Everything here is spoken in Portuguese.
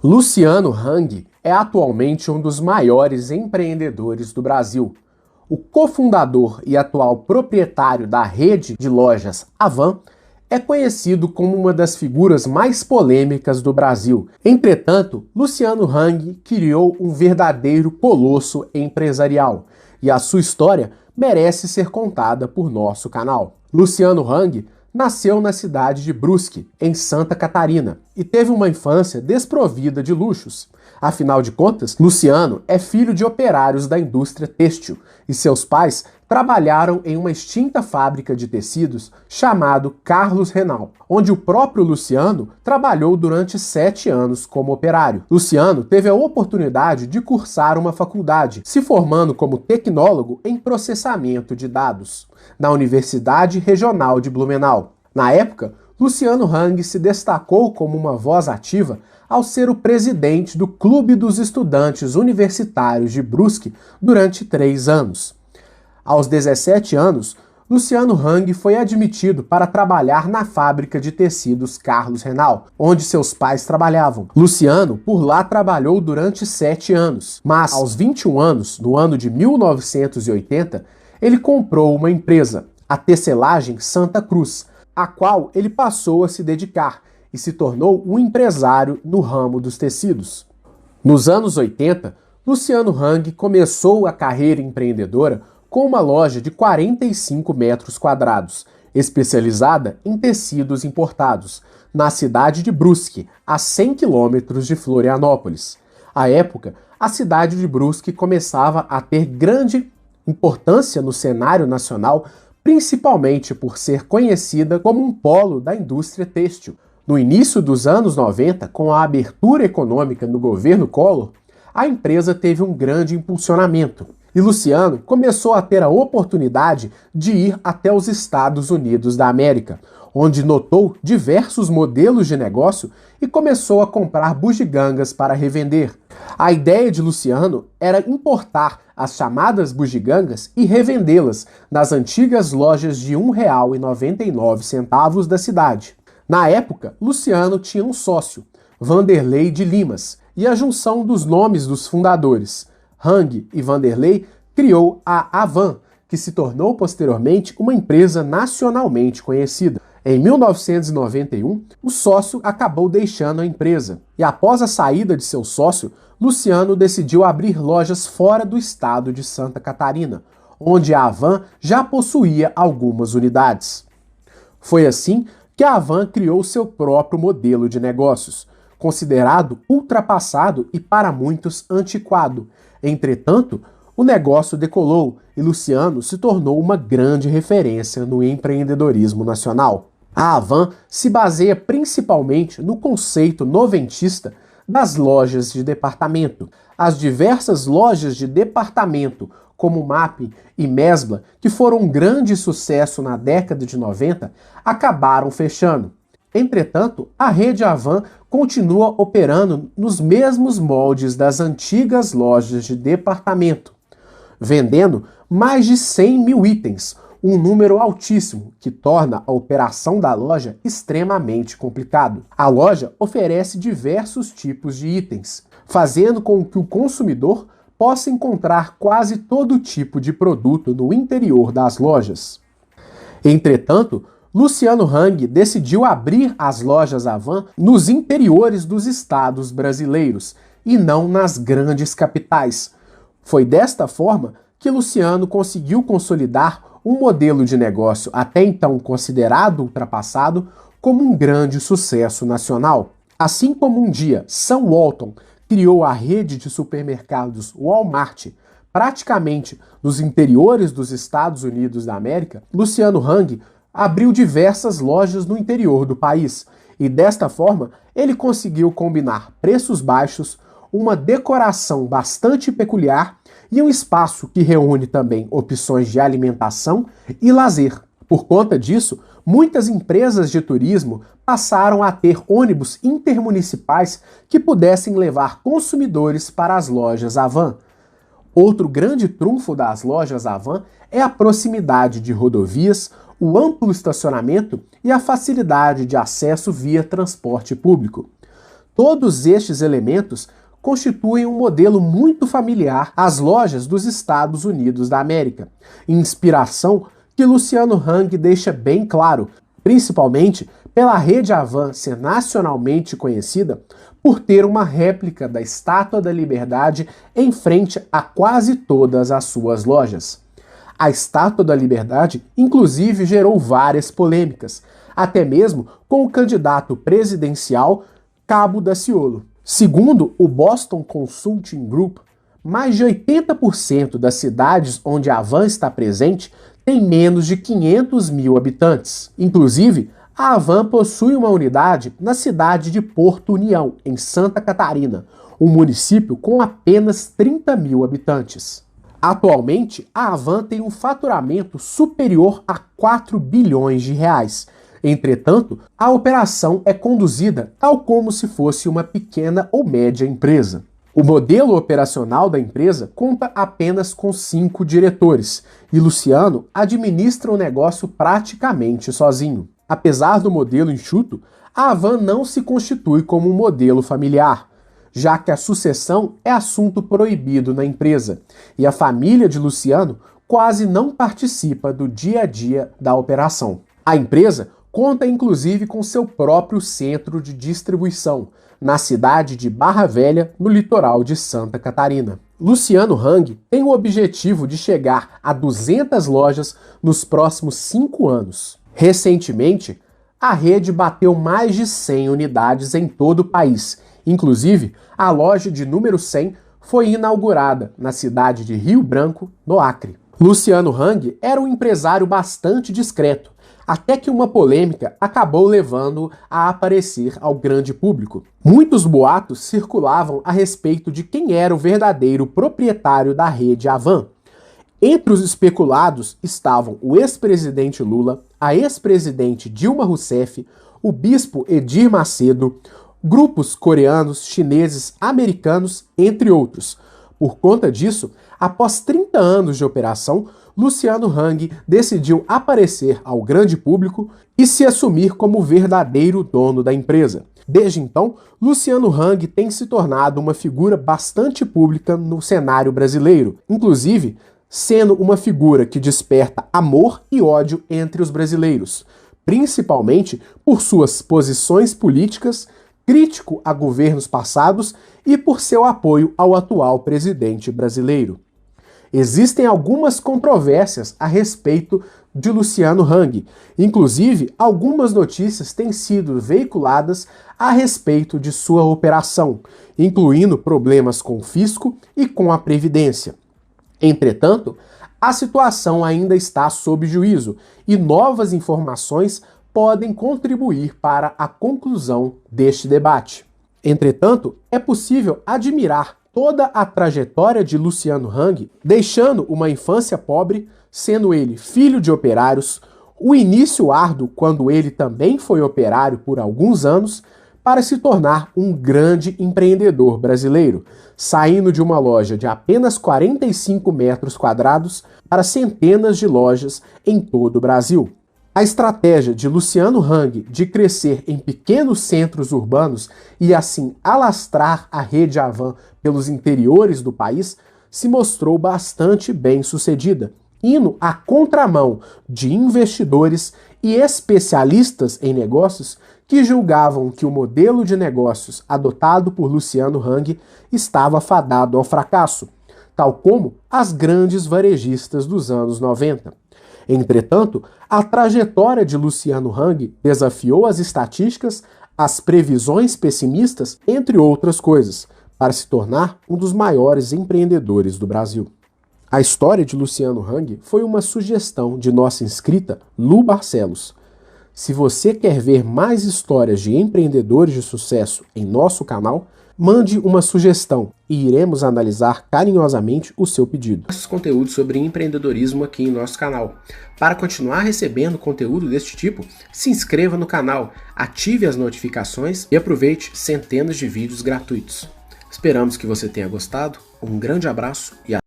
Luciano Hang é atualmente um dos maiores empreendedores do Brasil. O cofundador e atual proprietário da rede de lojas Havan é conhecido como uma das figuras mais polêmicas do Brasil. Entretanto, Luciano Hang criou um verdadeiro colosso empresarial e a sua história merece ser contada por nosso canal. Luciano Hang nasceu na cidade de Brusque, em Santa Catarina, e teve uma infância desprovida de luxos. Afinal de contas, Luciano é filho de operários da indústria têxtil e seus pais trabalharam em uma extinta fábrica de tecidos chamado Carlos Renal, onde o próprio Luciano trabalhou durante 7 anos como operário. Luciano teve a oportunidade de cursar uma faculdade, se formando como tecnólogo em processamento de dados, na Universidade Regional de Blumenau. Na época, Luciano Hang se destacou como uma voz ativa ao ser o presidente do Clube dos Estudantes Universitários de Brusque durante 3 anos. Aos 17 anos, Luciano Hang foi admitido para trabalhar na fábrica de tecidos Carlos Renal, onde seus pais trabalhavam. Luciano por lá trabalhou durante 7 anos, mas aos 21 anos, no ano de 1980, ele comprou uma empresa, a Tecelagem Santa Cruz, a qual ele passou a se dedicar e se tornou um empresário no ramo dos tecidos. Nos anos 80, Luciano Hang começou a carreira empreendedora com uma loja de 45 metros quadrados, especializada em tecidos importados, na cidade de Brusque, a 100 quilômetros de Florianópolis. À época, a cidade de Brusque começava a ter grande importância no cenário nacional, principalmente por ser conhecida como um polo da indústria têxtil. No início dos anos 90, com a abertura econômica no governo Collor, a empresa teve um grande impulsionamento. E Luciano começou a ter a oportunidade de ir até os Estados Unidos da América, onde notou diversos modelos de negócio e começou a comprar bugigangas para revender. A ideia de Luciano era importar as chamadas bugigangas e revendê-las nas antigas lojas de R$ 1,99 da cidade. Na época, Luciano tinha um sócio, Vanderlei de Limas, e a junção dos nomes dos fundadores, Hang e Vanderlei, criou a Havan, que se tornou posteriormente uma empresa nacionalmente conhecida. Em 1991, o sócio acabou deixando a empresa, e após a saída de seu sócio, Luciano decidiu abrir lojas fora do estado de Santa Catarina, onde a Havan já possuía algumas unidades. Foi assim que a Havan criou seu próprio modelo de negócios, considerado ultrapassado e para muitos antiquado. Entretanto, o negócio decolou e Luciano se tornou uma grande referência no empreendedorismo nacional. A Havan se baseia principalmente no conceito noventista das lojas de departamento. As diversas lojas de departamento, como Mapping e Mesbla, que foram um grande sucesso na década de 90, acabaram fechando. Entretanto, a rede Havan continua operando nos mesmos moldes das antigas lojas de departamento, vendendo mais de 100 mil itens, um número altíssimo que torna a operação da loja extremamente complicado. A loja oferece diversos tipos de itens, fazendo com que o consumidor possa encontrar quase todo tipo de produto no interior das lojas. Entretanto, Luciano Hang decidiu abrir as lojas Havan nos interiores dos estados brasileiros e não nas grandes capitais. Foi desta forma que Luciano conseguiu consolidar um modelo de negócio até então considerado ultrapassado como um grande sucesso nacional. Assim como um dia Sam Walton criou a rede de supermercados Walmart praticamente nos interiores dos Estados Unidos da América, Luciano Hang abriu diversas lojas no interior do país e desta forma ele conseguiu combinar preços baixos, uma decoração bastante peculiar e um espaço que reúne também opções de alimentação e lazer. Por conta disso, muitas empresas de turismo passaram a ter ônibus intermunicipais que pudessem levar consumidores para as lojas Havan. Outro grande trunfo das lojas Havan é a proximidade de rodovias, o amplo estacionamento e a facilidade de acesso via transporte público. Todos estes elementos constituem um modelo muito familiar às lojas dos Estados Unidos da América, inspiração que Luciano Hang deixa bem claro, principalmente pela rede Havan ser nacionalmente conhecida por ter uma réplica da Estátua da Liberdade em frente a quase todas as suas lojas. A Estátua da Liberdade, inclusive, gerou várias polêmicas, até mesmo com o candidato presidencial Cabo Daciolo. Segundo o Boston Consulting Group, mais de 80% das cidades onde a Havan está presente tem menos de 500 mil habitantes. Inclusive, a Havan possui uma unidade na cidade de Porto União, em Santa Catarina, um município com apenas 30 mil habitantes. Atualmente, a Havan tem um faturamento superior a 4 bilhões de reais. Entretanto, a operação é conduzida tal como se fosse uma pequena ou média empresa. O modelo operacional da empresa conta apenas com 5 diretores, e Luciano administra o negócio praticamente sozinho. Apesar do modelo enxuto, a Havan não se constitui como um modelo familiar, já que a sucessão é assunto proibido na empresa, e a família de Luciano quase não participa do dia a dia da operação. A empresa conta inclusive com seu próprio centro de distribuição, na cidade de Barra Velha, no litoral de Santa Catarina. Luciano Hang tem o objetivo de chegar a 200 lojas nos próximos 5 anos. Recentemente, a rede bateu mais de 100 unidades em todo o país. Inclusive, a loja de número 100 foi inaugurada na cidade de Rio Branco, no Acre. Luciano Hang era um empresário bastante discreto, até que uma polêmica acabou levando-o a aparecer ao grande público. Muitos boatos circulavam a respeito de quem era o verdadeiro proprietário da rede Havan. Entre os especulados estavam o ex-presidente Lula, a ex-presidente Dilma Rousseff, o bispo Edir Macedo, grupos coreanos, chineses, americanos, entre outros. Por conta disso, após 30 anos de operação, Luciano Hang decidiu aparecer ao grande público e se assumir como o verdadeiro dono da empresa. Desde então, Luciano Hang tem se tornado uma figura bastante pública no cenário brasileiro, inclusive sendo uma figura que desperta amor e ódio entre os brasileiros, principalmente por suas posições políticas, crítico a governos passados e por seu apoio ao atual presidente brasileiro. Existem algumas controvérsias a respeito de Luciano Hang. Inclusive, algumas notícias têm sido veiculadas a respeito de sua operação, incluindo problemas com o fisco e com a Previdência. Entretanto, a situação ainda está sob juízo e novas informações podem contribuir para a conclusão deste debate. Entretanto, é possível admirar toda a trajetória de Luciano Hang, deixando uma infância pobre, sendo ele filho de operários, o início árduo quando ele também foi operário por alguns anos, para se tornar um grande empreendedor brasileiro, saindo de uma loja de apenas 45 metros quadrados para centenas de lojas em todo o Brasil. A estratégia de Luciano Hang de crescer em pequenos centros urbanos e assim alastrar a rede Havan pelos interiores do país se mostrou bastante bem sucedida, indo à contramão de investidores e especialistas em negócios que julgavam que o modelo de negócios adotado por Luciano Hang estava fadado ao fracasso, tal como as grandes varejistas dos anos 90. Entretanto, a trajetória de Luciano Hang desafiou as estatísticas, as previsões pessimistas, entre outras coisas, para se tornar um dos maiores empreendedores do Brasil. A história de Luciano Hang foi uma sugestão de nossa inscrita Lu Barcelos. Se você quer ver mais histórias de empreendedores de sucesso em nosso canal, mande uma sugestão e iremos analisar carinhosamente o seu pedido. Nossos conteúdos sobre empreendedorismo aqui em nosso canal. Para continuar recebendo conteúdo deste tipo, se inscreva no canal, ative as notificações e aproveite centenas de vídeos gratuitos. Esperamos que você tenha gostado, um grande abraço e até!